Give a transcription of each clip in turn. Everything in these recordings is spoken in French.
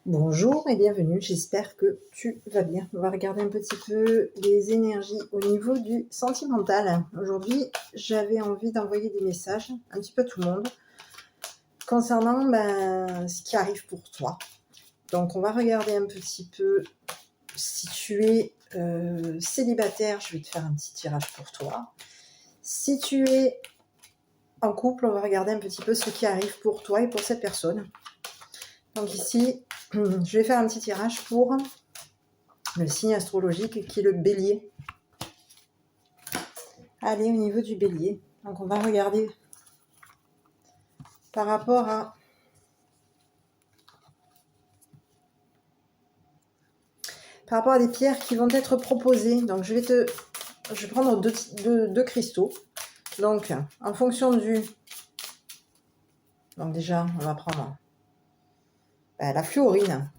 Bonjour et bienvenue, j'espère que tu vas bien. On va regarder un petit peu les énergies au niveau du sentimental. Aujourd'hui, j'avais envie d'envoyer des messages un petit peu à tout le monde concernant ce qui arrive pour toi. Donc, on va regarder un petit peu si tu es célibataire, je vais te faire un petit tirage pour toi. Si tu es en couple, on va regarder un petit peu ce qui arrive pour toi et pour cette personne. Donc ici, je vais faire un petit tirage pour le signe astrologique qui est le bélier. Allez, au niveau du bélier, donc on va regarder par rapport à des pierres qui vont être proposées. Donc je vais prendre deux cristaux. Donc en fonction du... Donc déjà, on va prendre la fluorine,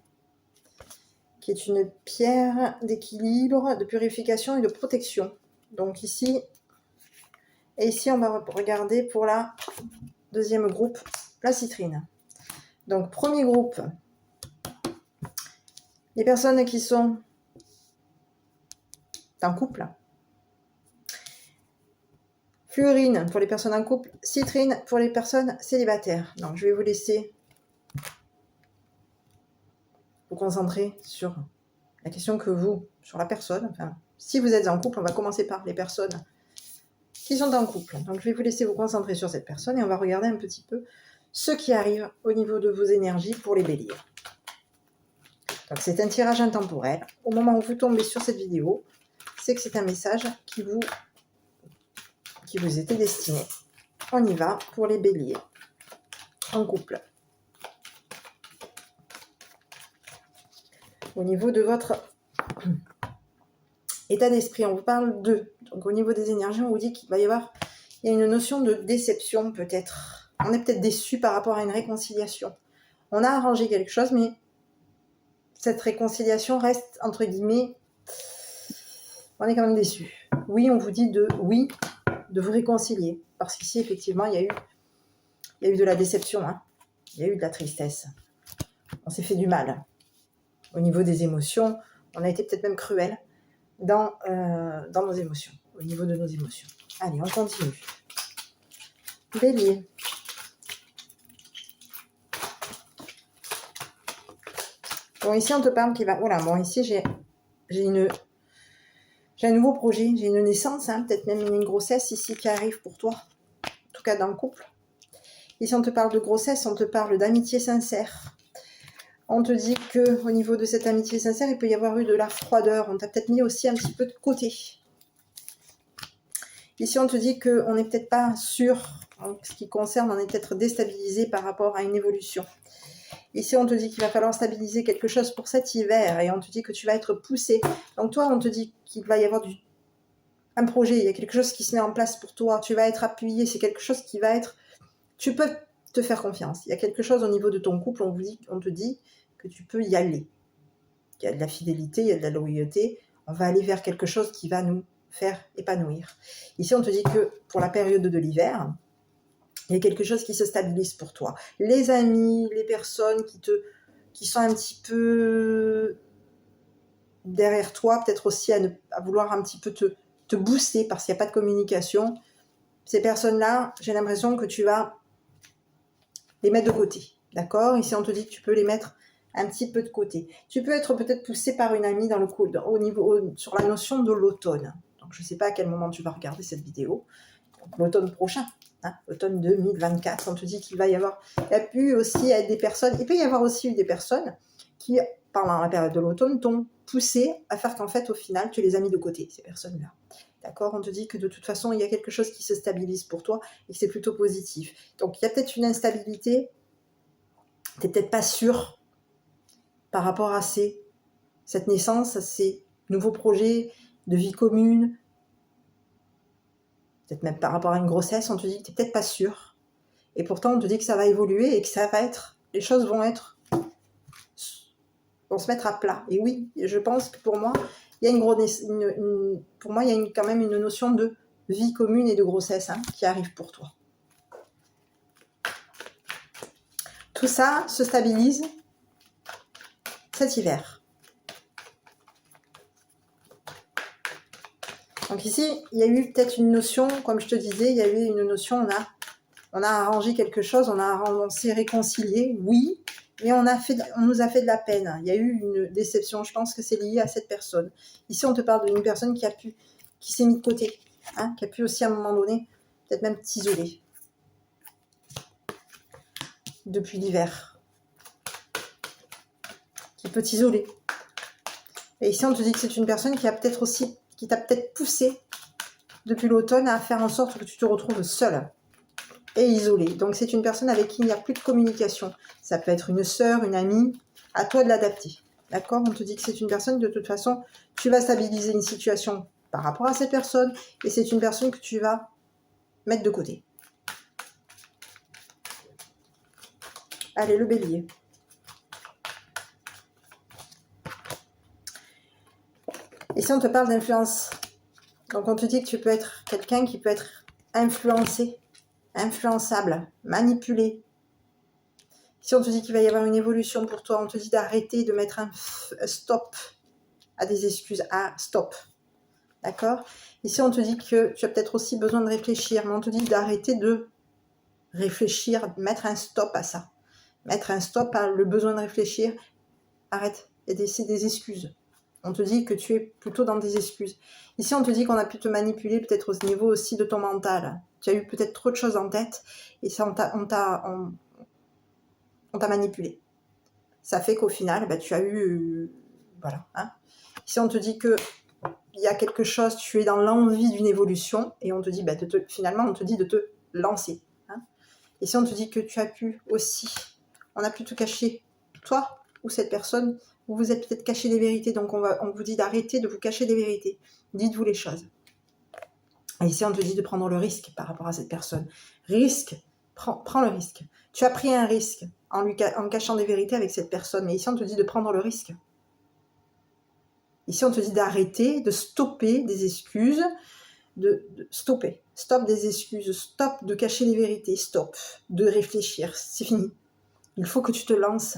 qui est une pierre d'équilibre, de purification et de protection. Donc ici, et ici on va regarder pour la deuxième groupe, la citrine. Donc premier groupe, les personnes qui sont en couple. Fluorine pour les personnes en couple, citrine pour les personnes célibataires. Donc je vais vous laisser vous concentrer sur la question sur la personne. Enfin, si vous êtes en couple, on va commencer par les personnes qui sont en couple. Donc je vais vous laisser vous concentrer sur cette personne et on va regarder un petit peu ce qui arrive au niveau de vos énergies pour les béliers. Donc c'est un tirage intemporel. Au moment où vous tombez sur cette vidéo, c'est que c'est un message qui vous était destiné. On y va pour les béliers en couple. Au niveau de votre état d'esprit, on vous parle d'eux. Donc au niveau des énergies, on vous dit qu'il va y avoir une notion de déception peut-être. On est peut-être déçu par rapport à une réconciliation. On a arrangé quelque chose, mais cette réconciliation reste, entre guillemets, on est quand même déçu. Oui, on vous dit de vous réconcilier. Parce qu'ici, effectivement, il y a eu de la déception. Il y a eu de la tristesse. On s'est fait du mal. Au niveau des émotions, on a été peut-être même cruel dans nos émotions, au niveau de nos émotions. Allez, on continue. Bélier. Bon, ici, on te parle qu'il va... Voilà, bon, ici, j'ai un nouveau projet, j'ai une naissance, peut-être même une grossesse ici qui arrive pour toi, en tout cas dans le couple. Ici, on te parle de grossesse, on te parle d'amitié sincère. On te dit qu'au niveau de cette amitié sincère, il peut y avoir eu de la froideur. On t'a peut-être mis aussi un petit peu de côté. Ici, on te dit qu'on n'est peut-être pas sûr. En ce qui concerne, on est peut-être déstabilisé par rapport à une évolution. Ici, on te dit qu'il va falloir stabiliser quelque chose pour cet hiver. Et on te dit que tu vas être poussé. Donc toi, on te dit qu'il va y avoir un projet. Il y a quelque chose qui se met en place pour toi. Tu vas être appuyé. C'est quelque chose qui va être... Tu peux te faire confiance. Il y a quelque chose au niveau de ton couple. On te dit que tu peux y aller. Il y a de la fidélité, il y a de la loyauté. On va aller vers quelque chose qui va nous faire épanouir. Ici, on te dit que pour la période de l'hiver, il y a quelque chose qui se stabilise pour toi. Les amis, les personnes qui sont un petit peu derrière toi, peut-être aussi à vouloir un petit peu te booster parce qu'il n'y a pas de communication. Ces personnes-là, j'ai l'impression que tu vas les mettre de côté. D'accord ? Ici, on te dit que tu peux les mettre un petit peu de côté. Tu peux être peut-être poussé par une amie sur la notion de l'automne. Donc, je ne sais pas à quel moment tu vas regarder cette vidéo. Donc, l'automne prochain, l'automne 2024, on te dit qu'il va y avoir... Il y a pu aussi être des personnes... Il peut y avoir aussi eu des personnes qui, pendant la période de l'automne, t'ont poussé à faire qu'en fait, au final, tu les as mis de côté, ces personnes-là. D'accord ? On te dit que de toute façon, il y a quelque chose qui se stabilise pour toi et que c'est plutôt positif. Donc, il y a peut-être une instabilité. Tu n'es peut-être pas sûr par rapport à cette naissance, à ces nouveaux projets de vie commune. Peut-être même par rapport à une grossesse, on te dit que tu n'es peut-être pas sûr. Et pourtant, on te dit que ça va évoluer et que ça va être... Les choses vont se mettre à plat. Et oui, je pense que pour moi, il y a quand même une notion de vie commune et de grossesse qui arrive pour toi. Tout ça se stabilise cet hiver. Donc ici, il y a eu peut-être une notion, comme je te disais, il y a eu une notion, on a arrangé quelque chose, on s'est réconcilié, oui, mais on nous a fait de la peine. Il y a eu une déception, je pense que c'est lié à cette personne. Ici, on te parle d'une personne qui s'est mise de côté, hein, qui a pu aussi à un moment donné, peut-être même t'isoler depuis l'hiver, qui peut t'isoler. Et ici, on te dit que c'est une personne qui t'a peut-être poussé depuis l'automne à faire en sorte que tu te retrouves seule et isolée. Donc, c'est une personne avec qui il n'y a plus de communication. Ça peut être une sœur, une amie, à toi de l'adapter. D'accord? On te dit que c'est une personne, de toute façon, tu vas stabiliser une situation par rapport à cette personne et c'est une personne que tu vas mettre de côté. Allez, le bélier. Ici, on te parle d'influence. Donc, on te dit que tu peux être quelqu'un qui peut être influencé, influençable, manipulé. Si on te dit qu'il va y avoir une évolution pour toi, on te dit d'arrêter de mettre un stop à des excuses, stop. D'accord? Ici, on te dit que tu as peut-être aussi besoin de réfléchir, mais on te dit d'arrêter de réfléchir, mettre un stop à ça. Mettre un stop à le besoin de réfléchir. Arrête, c'est des excuses. On te dit que tu es plutôt dans des excuses. Ici, on te dit qu'on a pu te manipuler peut-être au niveau aussi de ton mental. Tu as eu peut-être trop de choses en tête et ça, on t'a manipulé. Ça fait qu'au final, tu as eu... voilà. Hein. Ici, on te dit que il y a quelque chose, tu es dans l'envie d'une évolution et on te dit, finalement, on te dit de te lancer. Hein. Ici, on te dit que tu as pu aussi... On a pu te cacher, toi ou cette personne, vous vous êtes peut-être caché des vérités, donc on vous dit d'arrêter de vous cacher des vérités. Dites-vous les choses. Et ici, on te dit de prendre le risque par rapport à cette personne. Risque, prends le risque. Tu as pris un risque en cachant des vérités avec cette personne, mais ici, on te dit de prendre le risque. Ici, on te dit d'arrêter, de stopper des excuses, de stopper. Stop des excuses, stop de cacher les vérités, stop de réfléchir. C'est fini. Il faut que tu te lances.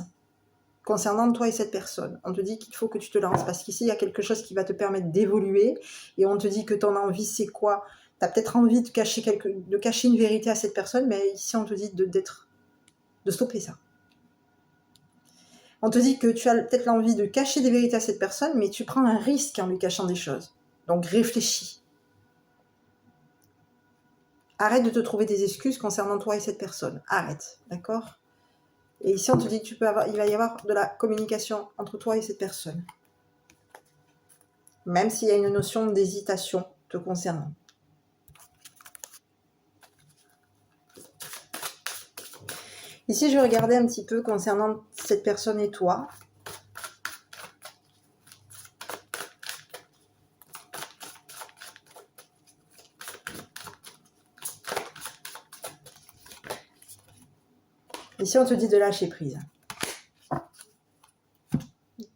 Concernant toi et cette personne, on te dit qu'il faut que tu te lances parce qu'ici, il y a quelque chose qui va te permettre d'évoluer et on te dit que ton envie, c'est quoi? Tu as peut-être envie de cacher une vérité à cette personne, mais ici, on te dit de stopper ça. On te dit que tu as peut-être l'envie de cacher des vérités à cette personne, mais tu prends un risque en lui cachant des choses. Donc, réfléchis. Arrête de te trouver des excuses concernant toi et cette personne. Arrête, d'accord? Et ici, on te dit qu'il va y avoir de la communication entre toi et cette personne. Même s'il y a une notion d'hésitation te concernant. Ici, je vais regarder un petit peu concernant cette personne et toi. Ici, on te dit de lâcher prise.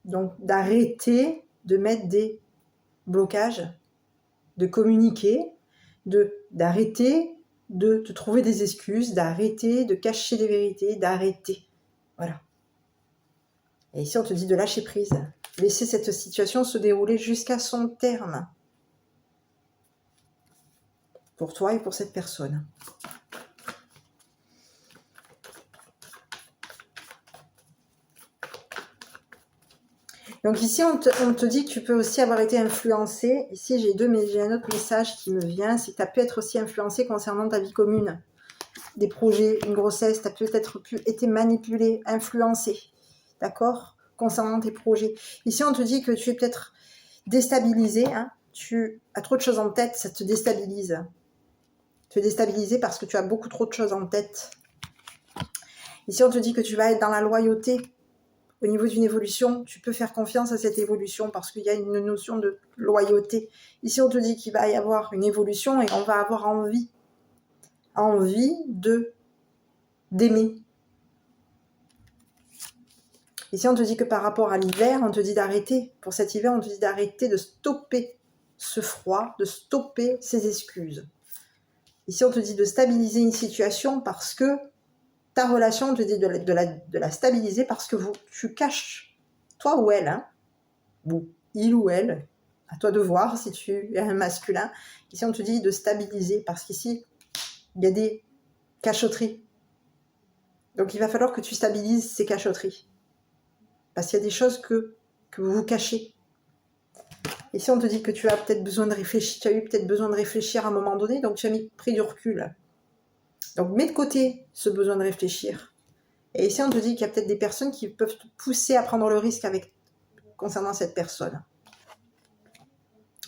Donc, d'arrêter de mettre des blocages, de communiquer, d'arrêter de te trouver des excuses, d'arrêter de cacher des vérités, d'arrêter. Voilà. Et ici, on te dit de lâcher prise. Laisser cette situation se dérouler jusqu'à son terme. Pour toi et pour cette personne. Donc ici, on te dit que tu peux aussi avoir été influencé. Ici, j'ai un autre message qui me vient. C'est que tu as pu être aussi influencé concernant ta vie commune. Des projets, une grossesse, tu as peut-être été manipulé, influencé. D'accord? Concernant tes projets. Ici, on te dit que tu es peut-être déstabilisé. Hein? Tu as trop de choses en tête, ça te déstabilise. Tu es déstabilisé parce que tu as beaucoup trop de choses en tête. Ici, on te dit que tu vas être dans la loyauté. Au niveau d'une évolution, tu peux faire confiance à cette évolution parce qu'il y a une notion de loyauté. Ici, on te dit qu'il va y avoir une évolution et on va avoir envie d'aimer. Ici, on te dit que par rapport à l'hiver, on te dit d'arrêter. Pour cet hiver, on te dit d'arrêter de stopper ce froid, de stopper ces excuses. Ici, on te dit de stabiliser une situation parce que ta relation, on te dit de la stabiliser parce que tu caches toi ou elle, hein, ou il ou elle, à toi de voir si tu es un masculin. Ici, on te dit de stabiliser, parce qu'ici, il y a des cachotteries. Donc, il va falloir que tu stabilises ces cachotteries. Parce qu'il y a des choses que vous vous cachez. Ici, on te dit que tu as peut-être besoin de réfléchir, tu as eu peut-être besoin de réfléchir à un moment donné, donc tu as pris du recul. Donc, mets de côté ce besoin de réfléchir. Et ici, on te dit qu'il y a peut-être des personnes qui peuvent te pousser à prendre le risque concernant cette personne.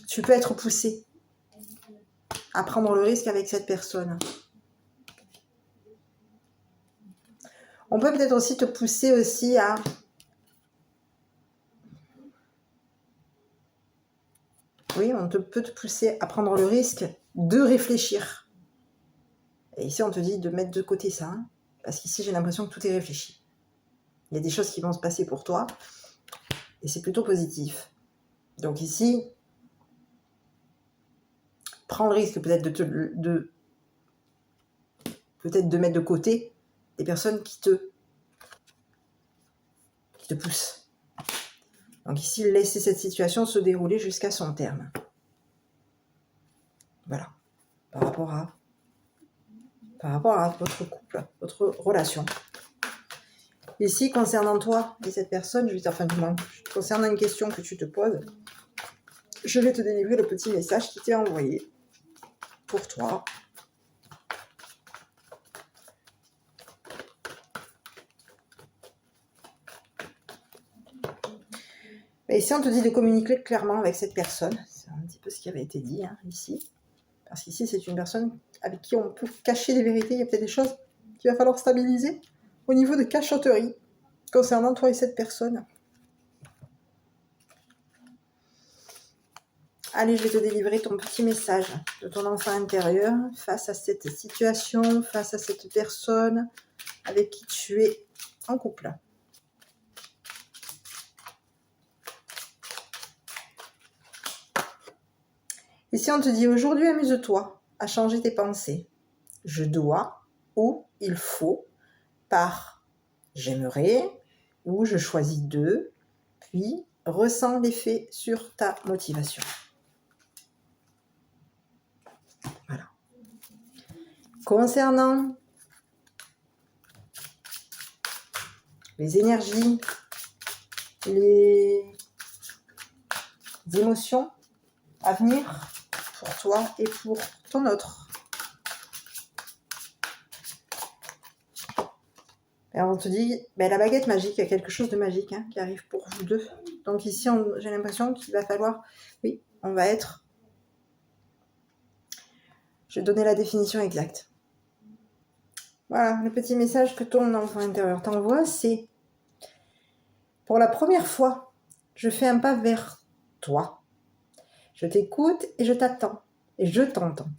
Tu peux être poussé à prendre le risque avec cette personne. On peut peut-être aussi te pousser aussi à... Oui, peut te pousser à prendre le risque de réfléchir. Et ici, on te dit de mettre de côté ça. Hein, parce qu'ici, j'ai l'impression que tout est réfléchi. Il y a des choses qui vont se passer pour toi. Et c'est plutôt positif. Donc ici, prends le risque peut-être peut-être de mettre de côté des personnes qui te poussent. Donc ici, laissez cette situation se dérouler jusqu'à son terme. Voilà. Par rapport à votre couple, votre relation. Ici, concernant toi et cette personne, concernant une question que tu te poses, je vais te délivrer le petit message qui t'est envoyé pour toi. Et ici, on te dit de communiquer clairement avec cette personne. C'est un petit peu ce qui avait été dit ici. Parce qu'ici, c'est une personne avec qui on peut cacher des vérités. Il y a peut-être des choses qu'il va falloir stabiliser au niveau de cachotterie concernant toi et cette personne. Allez, je vais te délivrer ton petit message de ton enfant intérieur face à cette situation, face à cette personne avec qui tu es en couple. Ici, on te dit aujourd'hui, amuse-toi à changer tes pensées. Je dois ou il faut par j'aimerais ou je choisis de, puis ressens l'effet sur ta motivation. Voilà. Concernant les énergies, les émotions à venir pour toi et pour ton autre. Alors on te dit, la baguette magique, il y a quelque chose de magique qui arrive pour vous deux. Donc ici, j'ai l'impression qu'il va falloir, oui, on va être... Je vais donner la définition exacte. Voilà, le petit message que ton enfant intérieur t'envoie, c'est pour la première fois, je fais un pas vers toi. Je t'écoute et je t'attends. Et je t'entends.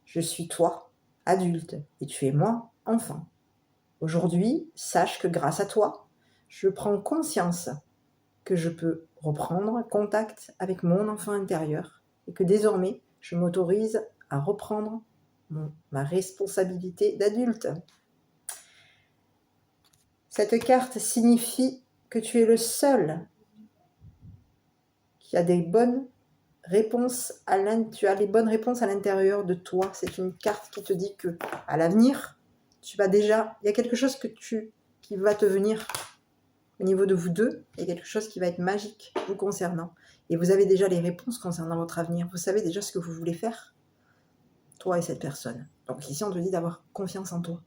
Je suis toi, adulte, et tu es moi, enfant. Aujourd'hui, sache que grâce à toi, je prends conscience que je peux reprendre contact avec mon enfant intérieur et que désormais, je m'autorise à reprendre ma responsabilité d'adulte. Cette carte signifie que tu es le seul qui a des bonnes réponses tu as les bonnes réponses à l'intérieur de toi. C'est une carte qui te dit que à l'avenir, il y a quelque chose qui va te venir au niveau de vous deux, il y a quelque chose qui va être magique vous concernant. Et vous avez déjà les réponses concernant votre avenir. Vous savez déjà ce que vous voulez faire, toi et cette personne. Donc ici, on te dit d'avoir confiance en toi.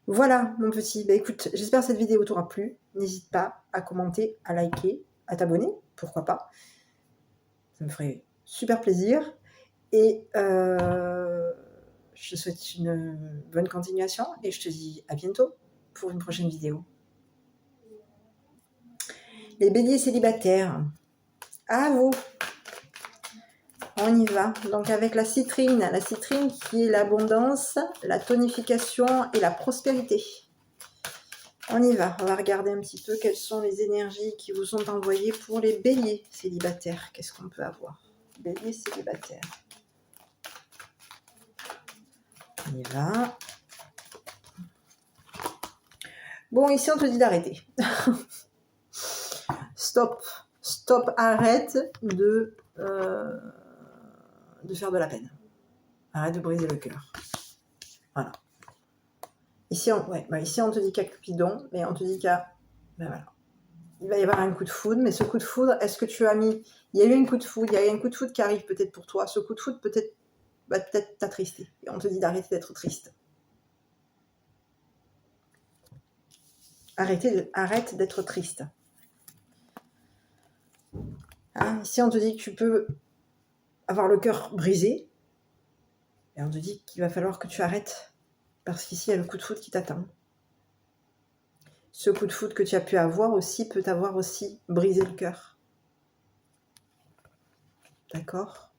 Voilà, mon petit. Écoute, j'espère que cette vidéo t'aura plu. N'hésite pas à commenter, à liker, à t'abonner, pourquoi pas. Ça me ferait super plaisir. Et je te souhaite une bonne continuation et je te dis à bientôt pour une prochaine vidéo. Les béliers célibataires, à vous. On y va. Donc avec la citrine qui est l'abondance, la tonification et la prospérité. On y va. On va regarder un petit peu quelles sont les énergies qui vous sont envoyées pour les béliers célibataires. Qu'est-ce qu'on peut avoir? Béliers célibataires. On y va. Bon, ici, on te dit d'arrêter. Stop. Stop, arrête de faire de la peine. Arrête de briser le cœur. Voilà. Ici, ici on te dit qu'il y a Cupidon, mais on te dit qu'il y a... Ben voilà. Il va y avoir un coup de foudre, mais ce coup de foudre, est-ce que tu as mis... Il y a eu un coup de foudre, il y a eu un coup de foudre qui arrive peut-être pour toi. Ce coup de foudre peut-être va peut-être t'attrister. Et on te dit d'arrêter d'être triste. Arrête d'être triste. Hein, ici, on te dit que tu peux avoir le cœur brisé. Et on te dit qu'il va falloir que tu arrêtes. Parce qu'ici, il y a le coup de foudre qui t'attend. Ce coup de foudre que tu as pu avoir aussi peut t'avoir aussi brisé le cœur. D'accord?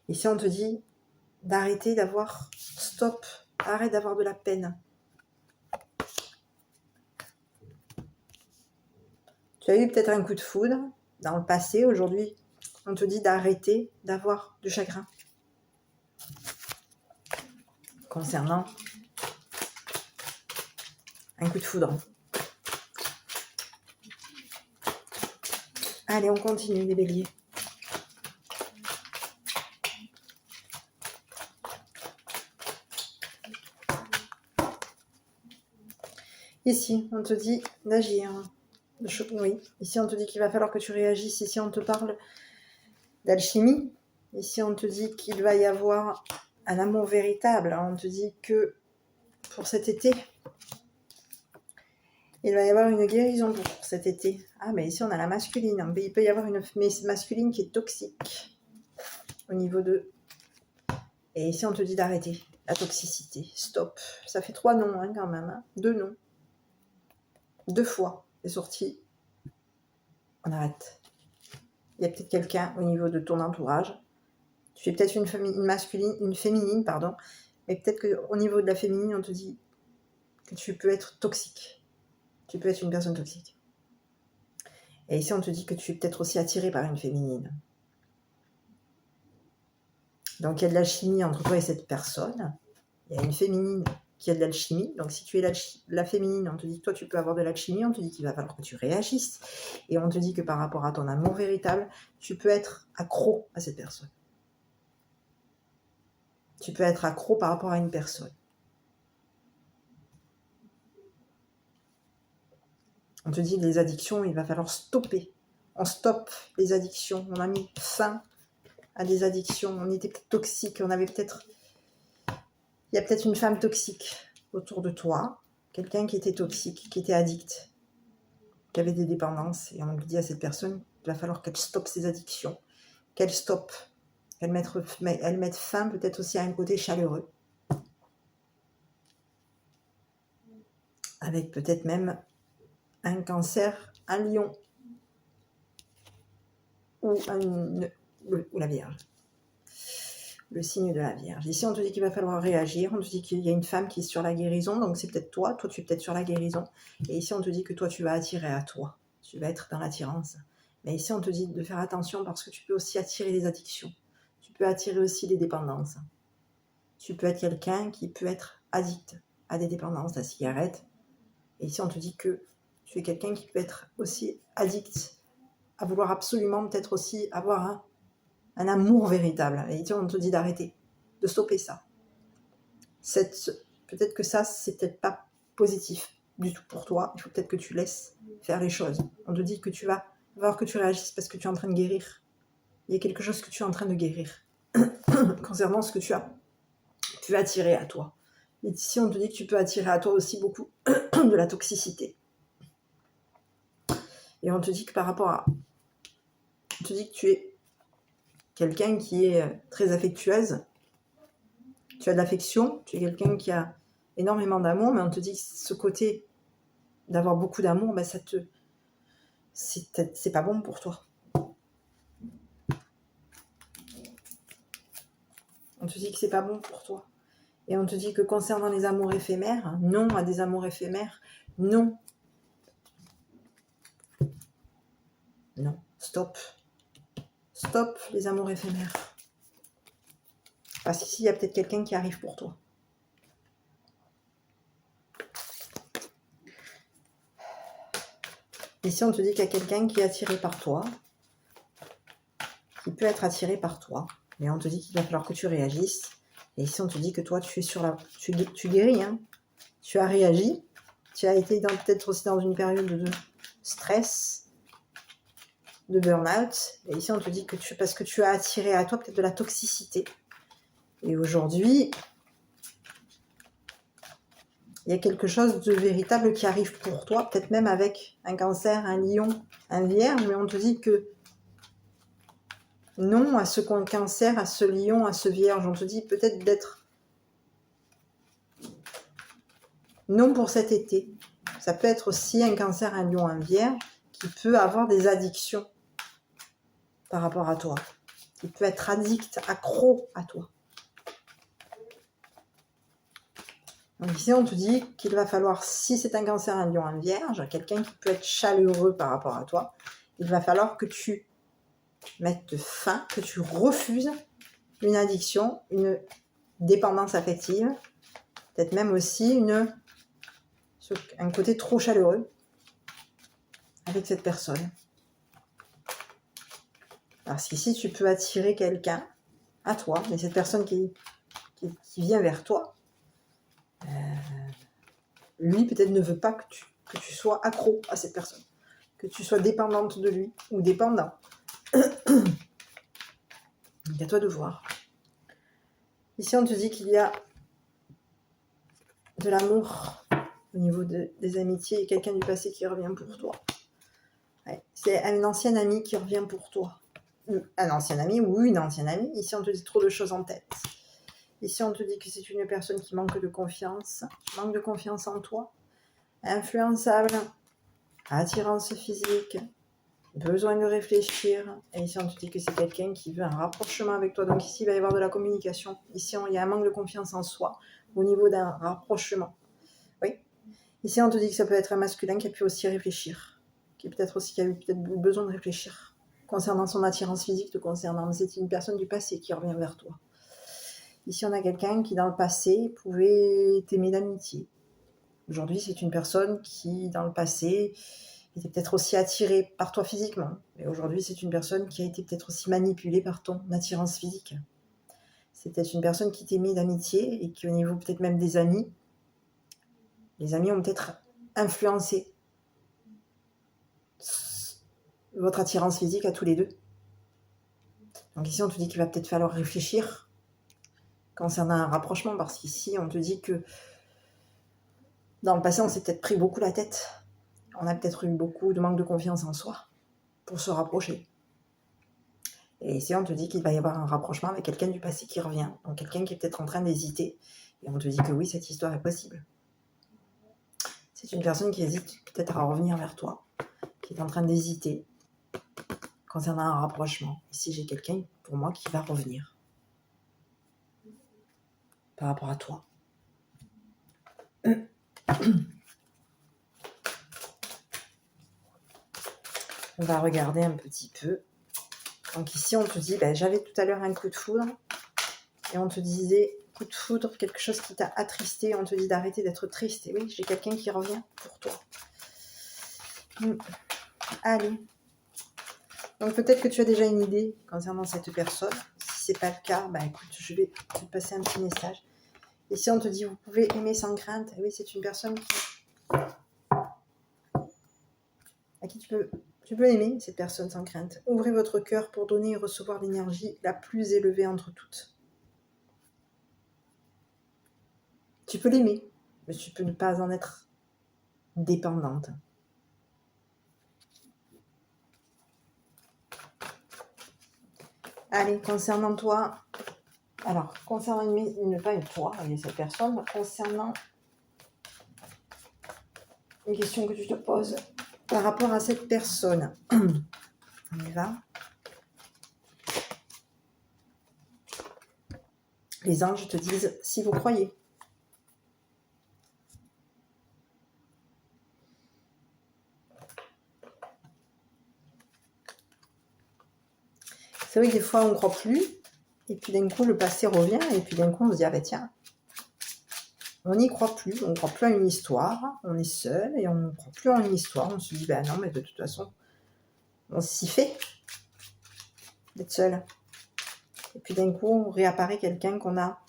Ici, on te dit d'arrêter d'avoir... Stop. Arrête d'avoir de la peine. Tu as eu peut-être un coup de foudre dans le passé. Aujourd'hui, on te dit d'arrêter d'avoir du chagrin. Concernant un coup de foudre. Allez, on continue les béliers. Ici, on te dit d'agir. Oui, ici, on te dit qu'il va falloir que tu réagisses. Ici, on te parle d'alchimie. Ici, on te dit qu'il va y avoir un amour véritable. On te dit que pour cet été, il va y avoir une guérison pour cet été. Ah, mais ici, on a la masculine. Il peut y avoir une masculine qui est toxique au niveau de... Et ici, on te dit d'arrêter la toxicité. Stop. Ça fait 3 noms hein, quand même. 2 noms. 2 fois. C'est sorti. On arrête. Il y a peut-être quelqu'un au niveau de ton entourage. Tu es peut-être une féminine, pardon. Mais peut-être qu'au niveau de la féminine, on te dit que tu peux être toxique. Tu peux être une personne toxique. Et ici, on te dit que tu es peut-être aussi attiré par une féminine. Donc, il y a de l'alchimie entre toi et cette personne. Il y a une féminine qui a de l'alchimie. Donc, si tu es la féminine, on te dit que toi, tu peux avoir de l'alchimie. On te dit qu'il va falloir que tu réagisses. Et on te dit que par rapport à ton amour véritable, tu peux être accro à cette personne. Tu peux être accro par rapport à une personne. On te dit les addictions, il va falloir stopper. On stoppe les addictions. On a mis fin à des addictions. On était peut-être toxique. Il y a peut-être une femme toxique autour de toi. Quelqu'un qui était toxique, qui était addict, qui avait des dépendances. Et on lui dit à cette personne, il va falloir qu'elle stoppe ses addictions. Qu'elle stoppe. Elle mette fin peut-être aussi à un côté chaleureux. Avec peut-être même un cancer, un lion ou la Vierge. Le signe de la Vierge. Ici, on te dit qu'il va falloir réagir. On te dit qu'il y a une femme qui est sur la guérison. Donc, c'est peut-être toi. Toi, tu es peut-être sur la guérison. Et ici, on te dit que toi, tu vas attirer à toi. Tu vas être dans l'attirance. Mais ici, on te dit de faire attention parce que tu peux aussi attirer les addictions. Tu peux attirer aussi les dépendances. Tu peux être quelqu'un qui peut être addict à des dépendances, à la cigarette. Et ici, on te dit que tu es quelqu'un qui peut être aussi addict à vouloir absolument peut-être aussi avoir un amour véritable. Et on te dit d'arrêter, de stopper ça. Peut-être que ça, c'est peut-être pas positif du tout pour toi. Il faut peut-être que tu laisses faire les choses. On te dit que tu vas voir que tu réagisses parce que tu es en train de guérir. Il y a quelque chose que tu es en train de guérir concernant ce que tu as pu attirer à toi. Et ici, on te dit que tu peux attirer à toi aussi beaucoup de la toxicité. Et on te dit que par rapport à... On te dit que tu es quelqu'un qui est très affectueuse. Tu as de l'affection. Tu es quelqu'un qui a énormément d'amour. Mais on te dit que ce côté d'avoir beaucoup d'amour, ben c'est pas bon pour toi. On te dit que c'est pas bon pour toi. Et on te dit que concernant les amours éphémères, non à des amours éphémères, non. Non, stop. Stop les amours éphémères. Parce qu'ici, il y a peut-être quelqu'un qui arrive pour toi. Ici, on te dit qu'il y a quelqu'un qui est attiré par toi, qui peut être attiré par toi. Mais on te dit qu'il va falloir que tu réagisses. Et ici, on te dit que toi, tu es sur la... Tu guéris, hein. Tu as réagi. Tu as été peut-être aussi dans une période de stress, de burn-out. Et ici, on te dit que parce que tu as attiré à toi peut-être de la toxicité. Et aujourd'hui, il y a quelque chose de véritable qui arrive pour toi, peut-être même avec un cancer, un lion, un vierge, mais on te dit que non à ce cancer, à ce lion, à ce vierge. On te dit peut-être d'être non pour cet été. Ça peut être aussi un cancer, un lion, un vierge qui peut avoir des addictions par rapport à toi. Qui peut être addict, accro à toi. Donc ici, on te dit qu'il va falloir, si c'est un cancer, un lion, un vierge, quelqu'un qui peut être chaleureux par rapport à toi, il va falloir que tu mettes fin, que tu refuses une addiction, une dépendance affective, peut-être même aussi un côté trop chaleureux avec cette personne. Parce qu'ici, tu peux attirer quelqu'un à toi, mais cette personne qui vient vers toi, lui peut-être ne veut pas que tu sois accro à cette personne, que tu sois dépendante de lui ou dépendant. Donc à toi de voir. Ici, on te dit qu'il y a de l'amour au niveau des amitiés et quelqu'un du passé qui revient pour toi. Ouais. C'est un ancien ami qui revient pour toi. Un ancien ami ou une ancienne amie. Ici, on te dit trop de choses en tête. Ici, on te dit que c'est une personne qui manque de confiance en toi, influençable, attirance physique, besoin de réfléchir. Et ici, on te dit que c'est quelqu'un qui veut un rapprochement avec toi. Donc ici, il va y avoir de la communication. Ici, il y a un manque de confiance en soi au niveau d'un rapprochement. Oui. Ici, on te dit que ça peut être un masculin qui a pu aussi réfléchir, qui a eu peut-être besoin de réfléchir concernant son attirance physique, c'est une personne du passé qui revient vers toi. Ici, on a quelqu'un qui, dans le passé, pouvait t'aimer d'amitié. Aujourd'hui, c'est une personne qui, dans le passé, était peut-être aussi attirée par toi physiquement. Mais aujourd'hui, c'est une personne qui a été peut-être aussi manipulée par ton attirance physique. C'est peut-être une personne qui t'aimait d'amitié et qui, au niveau peut-être même des amis, les amis ont peut-être influencé votre attirance physique à tous les deux. Donc ici, on te dit qu'il va peut-être falloir réfléchir concernant un rapprochement, parce qu'ici, on te dit que dans le passé, on s'est peut-être pris beaucoup la tête. On a peut-être eu beaucoup de manque de confiance en soi pour se rapprocher. Et ici, on te dit qu'il va y avoir un rapprochement avec quelqu'un du passé qui revient. Donc quelqu'un qui est peut-être en train d'hésiter. Et on te dit que oui, cette histoire est possible. C'est une personne qui hésite peut-être à revenir vers toi, qui est en train d'hésiter concernant un rapprochement. Ici, j'ai quelqu'un, pour moi, qui va revenir par rapport à toi. On va regarder un petit peu. Donc ici, on te dit, j'avais tout à l'heure un coup de foudre. Et on te disait, coup de foudre, quelque chose qui t'a attristé. On te dit d'arrêter d'être triste. Et oui, j'ai quelqu'un qui revient pour toi. Allez. Donc peut-être que tu as déjà une idée concernant cette personne. Si c'est pas le cas, écoute, je vais te passer un petit message. Et si on te dit, vous pouvez aimer sans crainte. Et oui, c'est une personne à qui tu peux aimer, cette personne sans crainte. Ouvrez votre cœur pour donner et recevoir l'énergie la plus élevée entre toutes. Tu peux l'aimer, mais tu peux ne pas en être dépendante. Allez, concernant toi, alors, concernant pas toi, cette personne, concernant une question que tu te poses par rapport à cette personne. On y va. Les anges te disent, si vous croyez. C'est vrai que des fois, on ne croit plus. Et puis d'un coup, le passé revient. Et puis d'un coup, on se dit, tiens, On n'y croit plus, on ne croit plus à une histoire, on est seul et on ne croit plus en une histoire. On se dit, ben non, mais de toute façon, on s'y fait d'être seul. Et puis d'un coup, réapparaît quelqu'un qu'on a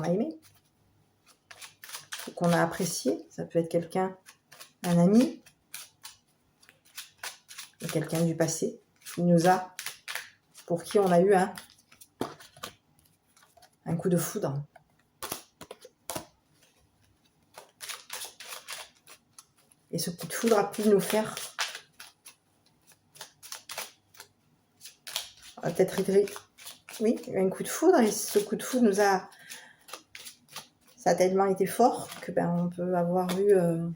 aimé, ou qu'on a apprécié. Ça peut être quelqu'un, un ami, ou quelqu'un du passé, pour qui on a eu un coup de foudre. Et ce coup de foudre a pu nous faire peut-être oui, un coup de foudre, et ce coup de foudre ça a tellement été fort que on peut avoir eu on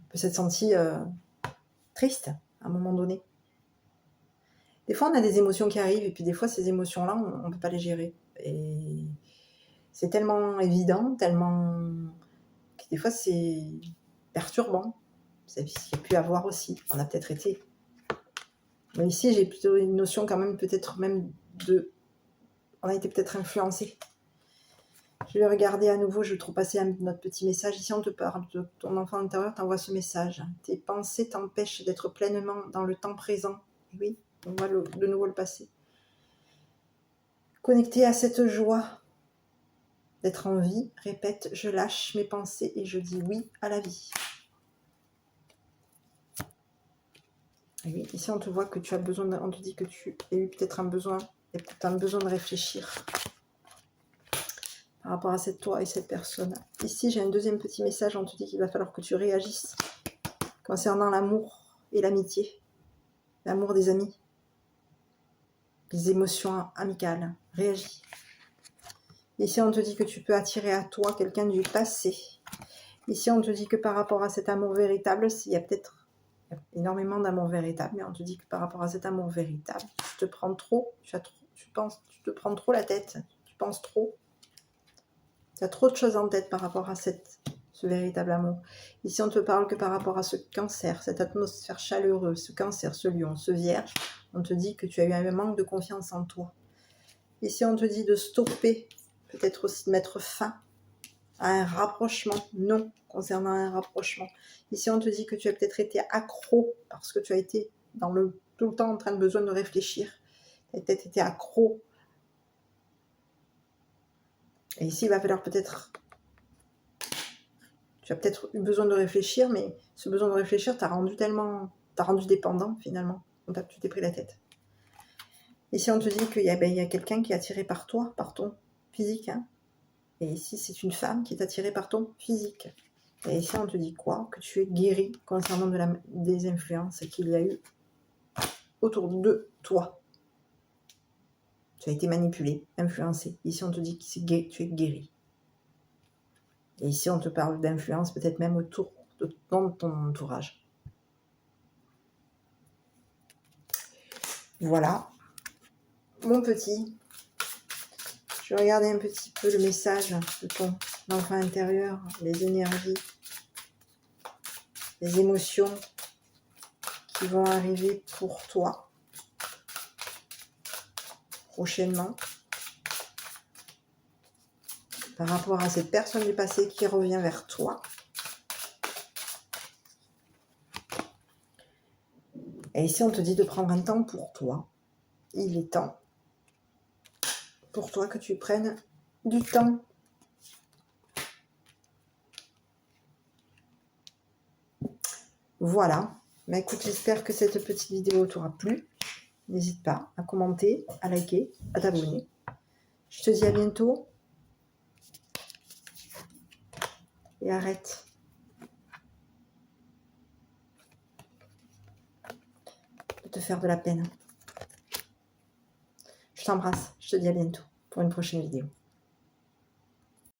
peut s'être senti triste à un moment donné. Des fois on a des émotions qui arrivent et puis des fois ces émotions là on ne peut pas les gérer, et c'est tellement évident, tellement que des fois c'est perturbant. C'est ce qu'il y a pu avoir aussi, on a peut-être été. Mais ici, j'ai plutôt une notion quand même, peut-être même on a été peut-être influencé. Je vais regarder à nouveau, je vais te repasser notre petit message. Ici, on te parle de ton enfant intérieur, t'envoie ce message. Tes pensées t'empêchent d'être pleinement dans le temps présent. Et oui, on voit de nouveau le passé. Connecté à cette joie d'être en vie, répète, je lâche mes pensées et je dis oui à la vie. Et oui, ici, on te voit que tu as besoin, on te dit que tu as eu peut-être un besoin, et peut-être un besoin de réfléchir par rapport à toi et cette personne. Ici, j'ai un deuxième petit message, on te dit qu'il va falloir que tu réagisses concernant l'amour et l'amitié, l'amour des amis, les émotions amicales. Réagis. Ici, on te dit que tu peux attirer à toi quelqu'un du passé. Ici, on te dit que par rapport à cet amour véritable, il y a peut-être énormément d'amour véritable, mais on te dit que par rapport à cet amour véritable, tu te prends trop, tu te prends trop la tête, tu penses trop. Tu as trop de choses en tête par rapport à ce véritable amour. Ici, on te parle que par rapport à ce cancer, cette atmosphère chaleureuse, ce cancer, ce lion, ce vierge, on te dit que tu as eu un manque de confiance en toi. Ici, on te dit de stopper, peut-être aussi de mettre fin à un rapprochement. Non, concernant un rapprochement. Ici, on te dit que tu as peut-être été accro parce que tu as été tout le temps en train de besoin de réfléchir. Tu as peut-être été accro. Et ici, il va falloir peut-être... Tu as peut-être eu besoin de réfléchir, mais ce besoin de réfléchir t'a rendu dépendant, finalement. Tu t'es pris la tête. Ici, on te dit qu'il y a quelqu'un qui est attiré par toi, par ton physique. Hein. Et ici, c'est une femme qui est attirée par ton physique. Et ici, on te dit quoi? Que tu es guéri concernant des influences qu'il y a eu autour de toi. Tu as été manipulé, influencé. Ici, on te dit que tu es guéri. Et ici, on te parle d'influence peut-être même autour de ton entourage. Voilà. Mon petit, je vais regarder un petit peu le message de ton enfant intérieur, les énergies, les émotions qui vont arriver pour toi prochainement par rapport à cette personne du passé qui revient vers toi. Et ici, on te dit de prendre un temps pour toi. Il est temps pour toi que tu prennes du temps. Voilà. Mais écoute, j'espère que cette petite vidéo t'aura plu. N'hésite pas à commenter, à liker, à t'abonner. Je te dis à bientôt. Et arrête de te faire de la peine. Je t'embrasse. Je te dis à bientôt pour une prochaine vidéo.